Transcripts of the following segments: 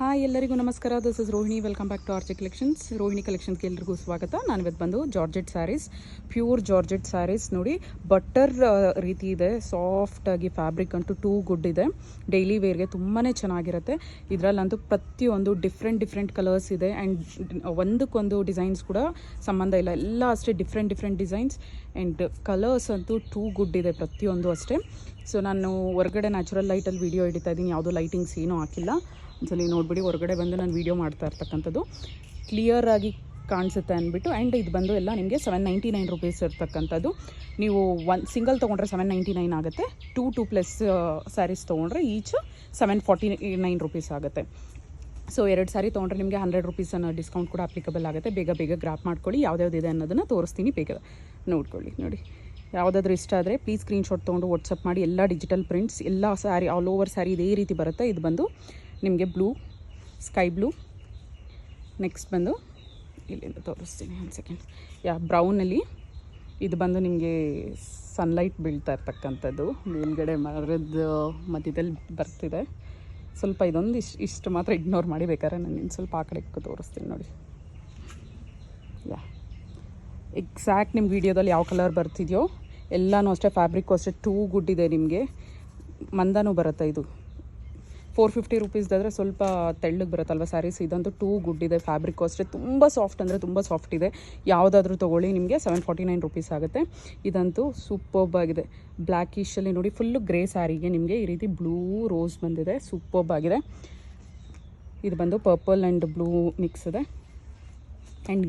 Hi ಎಲ್ಲರಿಗೂ ನಮಸ್ಕಾರ. This is Rohini. Welcome back to RJ collections. Rohini ಕಲೆಕ್ಷನ್ಸ್ಗೆ ಎಲ್ರಿಗೂ ಸ್ವಾಗತ. ನಾನು ಇವತ್ತು ಬಂದು georgette sarees, pure georgette sarees ನೋಡಿ. ಬಟರ್ ರೀತಿ ಇದೆ, ಸಾಫ್ಟಾಗಿ. ಫ್ಯಾಬ್ರಿಕ್ ಅಂತೂ ಟೂ ಗುಡ್ ಇದೆ. ಡೈಲಿ ವೇರ್ಗೆ ತುಂಬಾ ಚೆನ್ನಾಗಿರುತ್ತೆ. ಇದರಲ್ಲಂತೂ ಪ್ರತಿಯೊಂದು ಡಿಫ್ರೆಂಟ್ ಕಲರ್ಸ್ ಇದೆ. ಆ್ಯಂಡ್ ಒಂದಕ್ಕೊಂದು ಡಿಸೈನ್ಸ್ ಕೂಡ ಸಂಬಂಧ ಇಲ್ಲ, ಎಲ್ಲ ಅಷ್ಟೇ ಡಿಫ್ರೆಂಟ್ ಡಿಸೈನ್ಸ್. ಆ್ಯಂಡ್ ಕಲರ್ಸ್ ಅಂತೂ ಟೂ ಗುಡ್ ಇದೆ ಪ್ರತಿಯೊಂದು ಅಷ್ಟೇ. ಸೊ ನಾನು ಹೊರಗಡೆ ನ್ಯಾಚುರಲ್ ಲೈಟಲ್ಲಿ ವೀಡಿಯೋ ಹಿಡಿತಾ ಇದ್ದೀನಿ, ಯಾವುದೋ ಲೈಟಿಂಗ್ಸ್ ಏನೂ ಹಾಕಿಲ್ಲ. ಒಂದ್ಸಲಿ ನೋಡಿಬಿಡಿ, ಹೊರಗಡೆ ಬಂದು ನಾನು ವೀಡಿಯೋ ಮಾಡ್ತಾ ಇರ್ತಕ್ಕಂಥದ್ದು ಕ್ಲಿಯರಾಗಿ ಕಾಣಿಸುತ್ತೆ ಅಂದ್ಬಿಟ್ಟು. ಆ್ಯಂಡ್ ಇದು ಬಂದು ಎಲ್ಲ ನಿಮಗೆ 799 ರುಪೀಸ್ ಇರ್ತಕ್ಕಂಥದ್ದು. ನೀವು ಸಿಂಗಲ್ ತೊಗೊಂಡ್ರೆ 799 ಆಗುತ್ತೆ. 2+ ಸ್ಯಾರೀಸ್ ತೊಗೊಂಡ್ರೆ ಈಚ್ 749 ರುಪೀಸ್ ಆಗುತ್ತೆ. ಸೊ 2 ಸ್ಯಾರಿ ತೊಗೊಂಡ್ರೆ ನಿಮಗೆ 100 ರುಪೀಸ್ ಅನ್ನೋ ಡಿಸ್ಕೌಂಟ್ ಕೂಡ ಅಪ್ಲಿಕಬಲ್ ಆಗುತ್ತೆ. ಬೇಗ ಗ್ರಾಪ್ ಮಾಡ್ಕೊಳ್ಳಿ. ಯಾವ್ದಾವ್ದಿದೆ ಅನ್ನೋದನ್ನು ತೋರಿಸ್ತೀನಿ, ಬೇಗ ನೋಡ್ಕೊಳ್ಳಿ. ನೋಡಿ, ಯಾವುದಾದ್ರೂ ಇಷ್ಟ ಆದರೆ ಪ್ಲೀಸ್ ಸ್ಕ್ರೀನ್ಶಾಟ್ ತೊಗೊಂಡು ವಾಟ್ಸಪ್ ಮಾಡಿ. ಎಲ್ಲ ಡಿಜಿಟಲ್ ಪ್ರಿಂಟ್ಸ್, ಎಲ್ಲ ಸ್ಯಾರಿ ಆಲ್ ಓವರ್ ಸ್ಯಾರಿ ಇದೇ ರೀತಿ ಬರುತ್ತೆ. ಇದು ಬಂದು ನಿಮಗೆ ಬ್ಲೂ, ಸ್ಕೈ ಬ್ಲೂ, ನೆಕ್ಸ್ಟ್ ಬಂದು ಇಲ್ಲಿಂದ ತೋರಿಸ್ತೀನಿ ಒಂದು ಸೆಕೆಂಡ್. ಬ್ರೌನಲ್ಲಿ ಇದು ಬಂದು ನಿಮಗೆ ಸನ್ಲೈಟ್ ಬೀಳ್ತಾ ಇರ್ತಕ್ಕಂಥದ್ದು. ಮೇಲ್ಗಡೆ ಮರದ ಮಧ್ಯದಲ್ಲಿ ಬರ್ತಿದೆ ಸ್ವಲ್ಪ. ಇದೊಂದು ಇಷ್ಟು ಮಾತ್ರ ಇಗ್ನೋರ್ ಮಾಡಿ, ಬೇಕಾದ್ರೆ ನಾನು ಇನ್ನು ಸ್ವಲ್ಪ ಆ ಕಡೆ ತೋರಿಸ್ತೀನಿ ನೋಡಿ. ಎಕ್ಸಾಕ್ಟ್ ನಿಮ್ಮ ವೀಡಿಯೋದಲ್ಲಿ ಯಾವ ಕಲರ್ ಬರ್ತಿದೆಯೋ ಎಲ್ಲನೂ ಅಷ್ಟೇ. ಫ್ಯಾಬ್ರಿಕ್ಕು ಅಷ್ಟೇ ಟೂ ಗುಡ್ ಇದೆ. ನಿಮಗೆ ಮಂದನೂ ಬರುತ್ತೆ. ಇದು 450 ರುಪೀಸ್ದಾದರೆ ಸ್ವಲ್ಪ ತೆಳ್ಳಗೆ ಬರುತ್ತಲ್ವ ಸ್ಯಾರೀಸ್. ಇದಂತೂ ಟೂ ಗುಡ್ ಇದೆ. ಫ್ಯಾಬ್ರಿಕ್ಕು ಅಷ್ಟೇ ತುಂಬ ಸಾಫ್ಟ್, ಅಂದರೆ ತುಂಬ ಸಾಫ್ಟ್ ಇದೆ. ಯಾವುದಾದ್ರೂ ತೊಗೊಳ್ಳಿ, ನಿಮಗೆ 749 ರುಪೀಸ್ ಆಗುತ್ತೆ. ಇದಂತೂ ಸೂಪರ್ಬ್ ಆಗಿದೆ. ಬ್ಲ್ಯಾಕಿಶಲ್ಲಿ ನೋಡಿ, ಫುಲ್ಲು ಗ್ರೇ ಸ್ಯಾರಿಗೆ ನಿಮಗೆ ಈ ರೀತಿ ಬ್ಲೂ ರೋಸ್ ಬಂದಿದೆ. ಸೂಪರ್ಬ್ ಆಗಿದೆ. ಇದು ಬಂದು ಪರ್ಪಲ್ ಆ್ಯಂಡ್ ಬ್ಲೂ ಮಿಕ್ಸ್ ಇದೆ. ಆ್ಯಂಡ್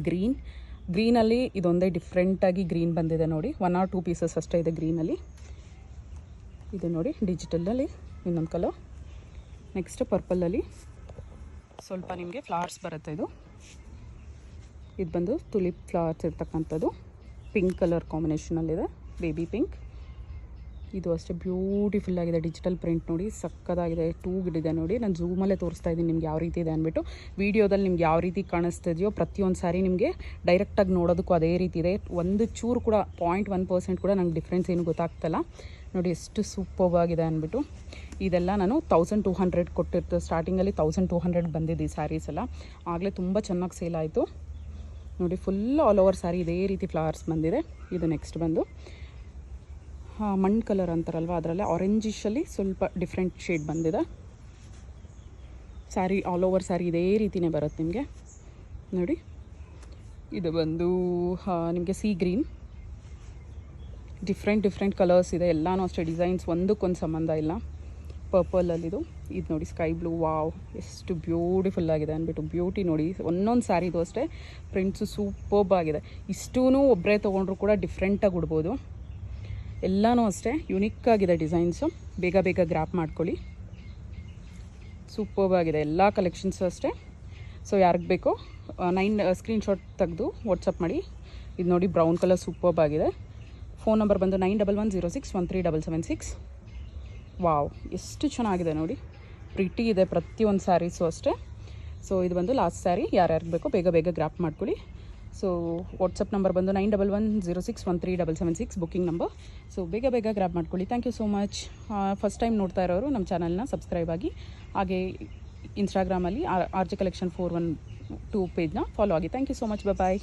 ಗ್ರೀನಲ್ಲಿ ಇದೊಂದೇ ಡಿಫ್ರೆಂಟಾಗಿ ಗ್ರೀನ್ ಬಂದಿದೆ ನೋಡಿ. 1 or 2 ಪೀಸಸ್ ಅಷ್ಟೇ ಇದೆ ಗ್ರೀನಲ್ಲಿ. ಇದು ನೋಡಿ, ಡಿಜಿಟಲಲ್ಲಿ ಇನ್ನೊಂದು ಕಲರ್. ನೆಕ್ಸ್ಟ್ ಪರ್ಪಲಲ್ಲಿ ಸ್ವಲ್ಪ ನಿಮಗೆ ಫ್ಲವರ್ಸ್ ಬರುತ್ತೆ. ಇದು ಬಂದು ತುಲಿಪ್ ಫ್ಲವರ್ಸ್ ಇರ್ತಕ್ಕಂಥದ್ದು. ಪಿಂಕ್ ಕಲರ್ ಕಾಂಬಿನೇಷನಲ್ಲಿದೆ, ಬೇಬಿ ಪಿಂಕ್. ಇದು ಅಷ್ಟೇ ಬ್ಯೂಟಿಫುಲ್ ಆಗಿದೆ. ಡಿಜಿಟಲ್ ಪ್ರಿಂಟ್ ನೋಡಿ, ಸಕ್ಕದಾಗಿದೆ. ಟೂ ಗುಡ್ ಇದೆ ನೋಡಿ. ನಾನು ಝೂಮಲ್ಲೇ ತೋರಿಸ್ತಾ ಇದ್ದೀನಿ ನಿಮ್ಗೆ ಯಾವ ರೀತಿ ಇದೆ ಅಂದ್ಬಿಟ್ಟು. ವೀಡಿಯೋದಲ್ಲಿ ನಿಮ್ಗೆ ಯಾವ ರೀತಿ ಕಾಣಿಸ್ತಿದೆಯೋ ಪ್ರತಿಯೊಂದು ಸಾರಿ ನಿಮಗೆ ಡೈರೆಕ್ಟಾಗಿ ನೋಡೋದಕ್ಕೂ ಅದೇ ರೀತಿ ಇದೆ. ಒಂದು ಚೂರು ಕೂಡ 0.1% ಕೂಡ ನಂಗೆ ಡಿಫ್ರೆನ್ಸ್ ಏನು ಗೊತ್ತಾಗ್ತಿಲ್ಲ ನೋಡಿ. ಎಷ್ಟು ಸೂಪರ್ಬ್ ಆಗಿದೆ ಅಂದ್ಬಿಟ್ಟು. ಇದೆಲ್ಲ ನಾನು 1200 ಕೊಟ್ಟಿರ್ತು. ಸ್ಟಾರ್ಟಿಂಗಲ್ಲಿ 1200 ಬಂದಿದ್ದು ಈ ಸ್ಯಾರೀಸ್ ಎಲ್ಲ. ಆಗಲೇ ತುಂಬ ಚೆನ್ನಾಗಿ ಸೇಲ್ ಆಯಿತು ನೋಡಿ. ಫುಲ್ ಆಲ್ ಓವರ್ ಸ್ಯಾರಿ ಇದೇ ರೀತಿ ಫ್ಲವರ್ಸ್ ಬಂದಿದೆ. ಇದು ನೆಕ್ಸ್ಟ್ ಬಂದು ಮಣ್ಣು ಕಲರ್ ಅಂತಾರಲ್ವ, ಅದರಲ್ಲೇ ಆರೆಂಜಿಶಲ್ಲಿ ಸ್ವಲ್ಪ ಡಿಫ್ರೆಂಟ್ ಶೇಡ್ ಬಂದಿದೆ. ಸ್ಯಾರಿ ಆಲ್ ಓವರ್ ಸ್ಯಾರಿ ಇದೇ ರೀತಿಯೇ ಬರುತ್ತೆ ನಿಮಗೆ ನೋಡಿ. ಇದು ಬಂದು ನಿಮಗೆ ಸೀ ಗ್ರೀನ್. ಡಿಫ್ರೆಂಟ್ ಕಲರ್ಸ್ ಇದೆ. ಎಲ್ಲನೂ ಅಷ್ಟೇ ಡಿಸೈನ್ಸ್ ಒಂದಕ್ಕೊಂದು ಸಂಬಂಧ ಇಲ್ಲ. ಪರ್ಪಲಲ್ಲಿದು ಇದು ನೋಡಿ, ಸ್ಕೈ ಬ್ಲೂ. ವಾವ್, ಎಷ್ಟು ಬ್ಯೂಟಿಫುಲ್ ಆಗಿದೆ ಅಂದ್ಬಿಟ್ಟು. ಬ್ಯೂಟಿ ನೋಡಿ, ಒಂದೊಂದು ಸ್ಯಾರಿದು ಅಷ್ಟೇ ಪ್ರಿಂಟ್ಸು ಸೂಪರ್ಬ್ ಆಗಿದೆ. ಇಷ್ಟೂ ಒಬ್ಬರೇ ತೊಗೊಂಡ್ರು ಕೂಡ ಡಿಫ್ರೆಂಟಾಗಿ ಉಡ್ಬೋದು. ಎಲ್ಲನೂ ಅಷ್ಟೇ ಯುನಿಕ್ ಆಗಿದೆ ಡಿಸೈನ್ಸು. ಬೇಗ ಗ್ರಾಪ್ ಮಾಡ್ಕೊಳ್ಳಿ. ಸೂಪರ್ಬ್ ಆಗಿದೆ ಎಲ್ಲ ಕಲೆಕ್ಷನ್ಸು ಅಷ್ಟೇ. ಸೊ ಯಾರಿಗೆ ಬೇಕೋ 9 ಸ್ಕ್ರೀನ್ಶಾಟ್ ತೆಗೆದು ವಾಟ್ಸಪ್ ಮಾಡಿ. ಇದು ನೋಡಿ, ಬ್ರೌನ್ ಕಲರ್ ಸೂಪರ್ಬ್ ಆಗಿದೆ. ಫೋನ್ ನಂಬರ್ ಬಂದು 9110613776. ವಾವ್, ಎಷ್ಟು ಚೆನ್ನಾಗಿದೆ ನೋಡಿ. ಪ್ರಿಟಿ ಇದೆ ಪ್ರತಿಯೊಂದು ಸ್ಯಾರೀಸು ಅಷ್ಟೇ. ಸೊ ಇದು ಬಂದು ಲಾಸ್ಟ್ ಸ್ಯಾರಿ. ಯಾರ್ಯಾರಿಗೆ ಬೇಕೋ ಬೇಗ ಗ್ರಾಪ್ ಮಾಡ್ಕೊಳ್ಳಿ. ಸೊ ವಾಟ್ಸಪ್ ನಂಬರ್ ಬಂದು 9110613776 ಬುಕ್ಕಿಂಗ್ ನಂಬರ್. ಸೊ ಬೇಗ ಗ್ರಾಪ್ ಮಾಡ್ಕೊಳ್ಳಿ. Thank you so much. First time ನೋಡ್ತಾ ಇರೋರು ನಮ್ಮ ಚಾನಲ್ನ ಸಬ್ಸ್ಕ್ರೈಬ್ ಆಗಿ, ಹಾಗೆ ಇನ್ಸ್ಟಾಗ್ರಾಮಲ್ಲಿ ಆರ್ಜೆ ಕಲೆಕ್ಷನ್ 412 ಪೇಜ್ನ ಫಾಲೋ ಆಗಿ. Thank you so much. Bye.